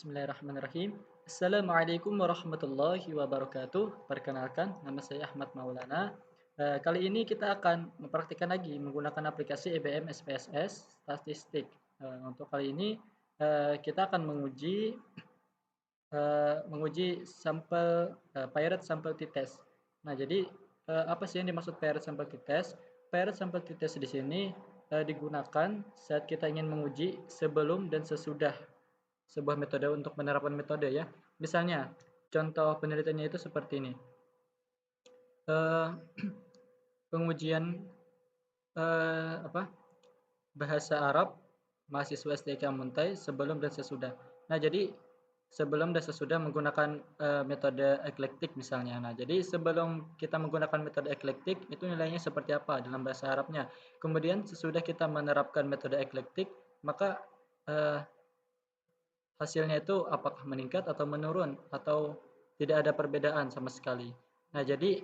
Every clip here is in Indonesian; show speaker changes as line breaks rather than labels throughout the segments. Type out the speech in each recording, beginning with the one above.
Bismillahirrahmanirrahim. Assalamualaikum warahmatullahi wabarakatuh. Perkenalkan, nama saya Ahmad Maulana. Kali ini kita akan mempraktikkan lagi menggunakan aplikasi EBM SPSS Statistik. Untuk kali ini kita akan menguji sampel Paired Sample T-Test. Nah, jadi apa sih yang dimaksud Paired Sample T-Test? Paired Sample T-Test di sini digunakan saat kita ingin menguji sebelum dan sesudah sebuah metode untuk menerapkan metode ya. Misalnya, contoh penelitiannya itu seperti ini. Eh, pengujian bahasa Arab mahasiswa STK Muntai sebelum dan sesudah. Nah, jadi sebelum dan sesudah menggunakan metode eklektik misalnya. Nah, jadi sebelum kita menggunakan metode eklektik itu nilainya seperti apa dalam bahasa Arabnya. Kemudian sesudah kita menerapkan metode eklektik, maka hasilnya itu apakah meningkat atau menurun atau tidak ada perbedaan sama sekali. Nah, jadi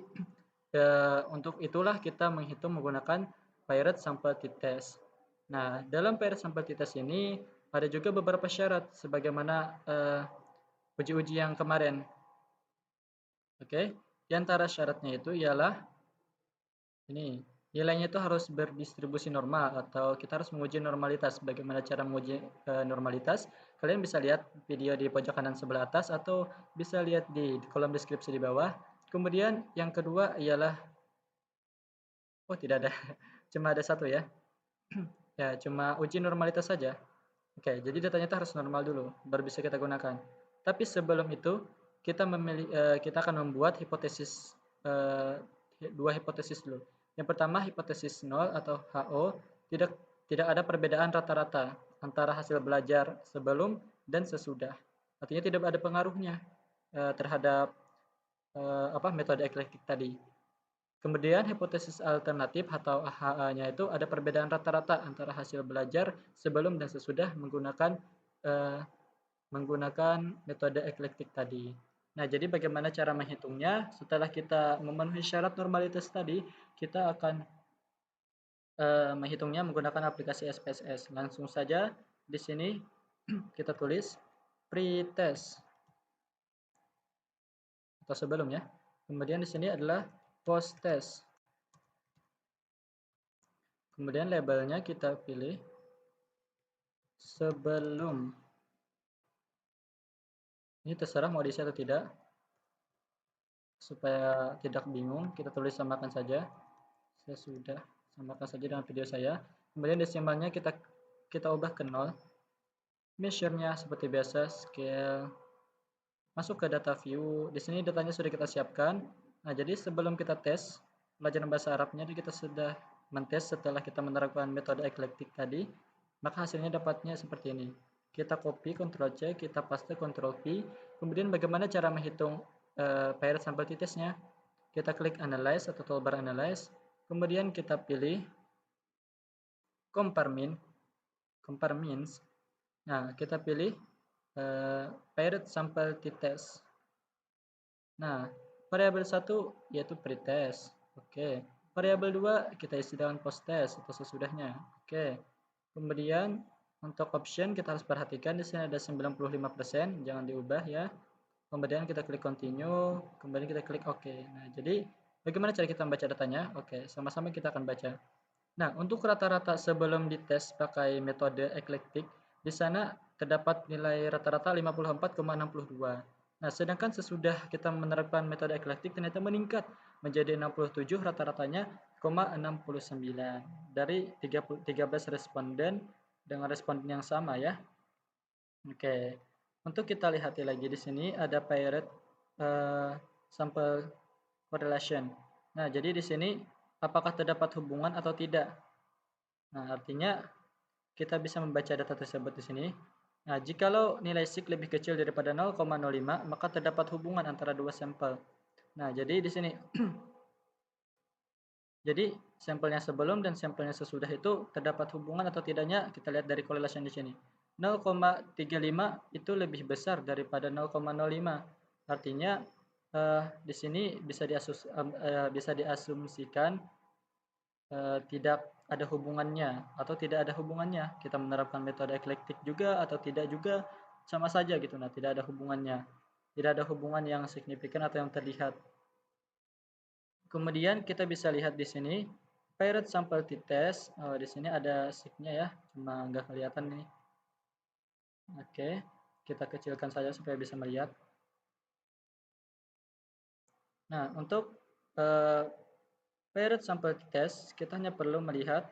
untuk itulah kita menghitung menggunakan Paired Sample T-Test. Nah, dalam Paired Sample T-Test ini ada juga beberapa syarat sebagaimana uji-uji yang kemarin. Oke, di antara syaratnya itu ialah ini, nilainya itu harus berdistribusi normal atau kita harus menguji normalitas. Bagaimana cara menguji normalitas? Kalian bisa lihat video di pojok kanan sebelah atas atau bisa lihat di kolom deskripsi di bawah. Kemudian yang kedua ialah, oh tidak ada, cuma ada satu ya. Ya, cuma uji normalitas saja. Oke, jadi datanya itu harus normal dulu, baru bisa kita gunakan. Tapi sebelum itu, kita akan membuat hipotesis dua hipotesis dulu. Yang pertama hipotesis nol atau HO, tidak tidak ada perbedaan rata-rata antara hasil belajar sebelum dan sesudah. Artinya tidak ada pengaruhnya terhadap metode eklektik tadi. Kemudian hipotesis alternatif atau HA-nya itu ada perbedaan rata-rata antara hasil belajar sebelum dan sesudah eh, menggunakan metode eklektik tadi. Nah, jadi bagaimana cara menghitungnya? Setelah kita memenuhi syarat normalitas tadi, kita akan menghitungnya menggunakan aplikasi SPSS. Langsung saja di sini kita tulis pre-test atau sebelum ya. Kemudian di sini adalah post-test. Kemudian labelnya kita pilih sebelum. Ini terserah mau diisi atau tidak. Supaya tidak bingung, kita tulis samakan saja. Sesudah, samakan saja dengan video saya. Kemudian desimalnya kita ubah ke 0. Measure-nya seperti biasa, scale. Masuk ke data view. Di sini datanya sudah kita siapkan. Nah, jadi sebelum kita tes pelajaran bahasa Arabnya, kita sudah mentes setelah kita menerapkan metode eklektik tadi, maka hasilnya dapatnya seperti ini. Kita copy, Ctrl C, kita paste, Ctrl V. Kemudian bagaimana cara menghitung Paired Sample T-Test-nya? Kita klik Analyze atau toolbar Analyze. Kemudian kita pilih Compare Means. Nah, kita pilih Paired Sample T-Test. Nah, variabel 1 yaitu pretest. Oke. Variabel 2 kita isi dengan post-test atau sesudahnya. Oke. Kemudian untuk option kita harus perhatikan di sini ada 95%, jangan diubah ya. Kemudian kita klik continue, kemudian kita klik OK. Nah, jadi bagaimana cara kita membaca datanya? Oke, sama-sama kita akan baca. Nah, untuk rata-rata sebelum dites pakai metode eklektik, di sana terdapat nilai rata-rata 54,62. Nah, sedangkan sesudah kita menerapkan metode eklektik ternyata meningkat menjadi 67 rata-ratanya 69 dari 13 responden dengan responden yang sama ya. Oke. Untuk kita lihat lagi di sini ada paired sample correlation. Nah, jadi di sini apakah terdapat hubungan atau tidak? Nah, artinya kita bisa membaca data tersebut di sini. Nah, jikalau nilai sig lebih kecil daripada 0,05, maka terdapat hubungan antara dua sampel. Nah, jadi di sini jadi sampelnya sebelum dan sampelnya sesudah itu terdapat hubungan atau tidaknya kita lihat dari correlation di sini. 0,35 itu lebih besar daripada 0,05. Artinya di sini bisa diasumsikan tidak ada hubungannya atau tidak ada hubungannya. Kita menerapkan metode eklektik juga atau tidak juga sama saja gitu. Nah, tidak ada hubungannya. Tidak ada hubungan yang signifikan atau yang terlihat. Kemudian kita bisa lihat di sini pirate sample t-test. Oh, di sini ada signya ya, cuma nggak kelihatan nih. Oke, kita kecilkan saja supaya bisa melihat. Nah, untuk pirate sample t-test, kita hanya perlu melihat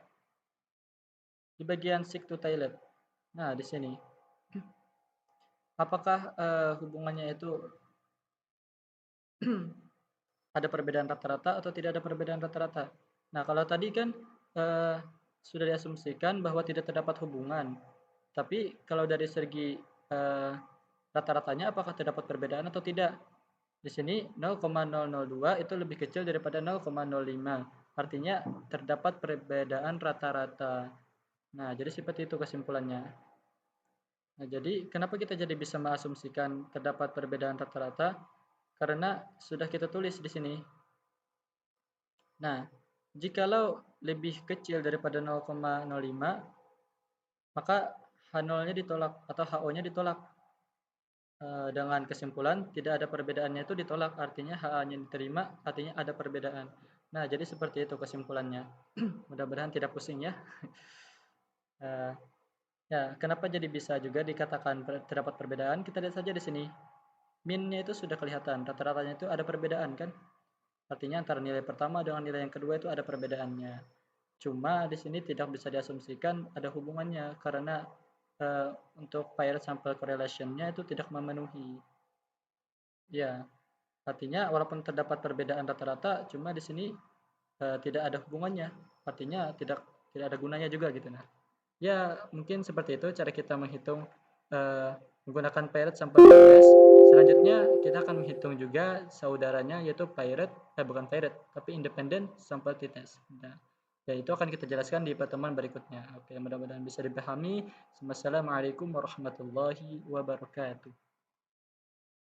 di bagian seek to toilet. Nah, di sini. Apakah hubungannya itu ada perbedaan rata-rata atau tidak ada perbedaan rata-rata? Nah, kalau tadi kan eh, sudah diasumsikan bahwa tidak terdapat hubungan. Tapi kalau dari segi rata-ratanya apakah terdapat perbedaan atau tidak? Di sini 0,002 itu lebih kecil daripada 0,05. Artinya terdapat perbedaan rata-rata. Nah, jadi seperti itu kesimpulannya. Nah, jadi kenapa kita jadi bisa mengasumsikan terdapat perbedaan rata-rata? Karena sudah kita tulis di sini. Nah, jikalau lebih kecil daripada 0,05, maka H0-nya ditolak atau HO-nya ditolak. Dengan kesimpulan tidak ada perbedaannya itu ditolak, artinya HA-nya diterima, artinya ada perbedaan. Nah, jadi seperti itu kesimpulannya. Mudah-mudahan tidak pusing ya. Uh, Ya, kenapa jadi bisa juga dikatakan terdapat perbedaan? Kita lihat saja di sini. Min-nya itu sudah kelihatan, rata-ratanya itu ada perbedaan kan? Artinya antara nilai pertama dengan nilai yang kedua itu ada perbedaannya. Cuma di sini tidak bisa diasumsikan ada hubungannya karena untuk pair sample correlation-nya itu tidak memenuhi. Ya, artinya walaupun terdapat perbedaan rata-rata, cuma di sini tidak ada hubungannya. Artinya tidak ada gunanya juga gitu. Nah, ya mungkin seperti itu cara kita menghitung menggunakan pirate sample t-test. Selanjutnya kita akan menghitung juga saudaranya yaitu pirate, bukan pirate, tapi independent sample t-test. Nah, ya itu akan kita jelaskan di pertemuan berikutnya. Oke, mudah-mudahan bisa dipahami. Wassalamualaikum warahmatullahi wabarakatuh.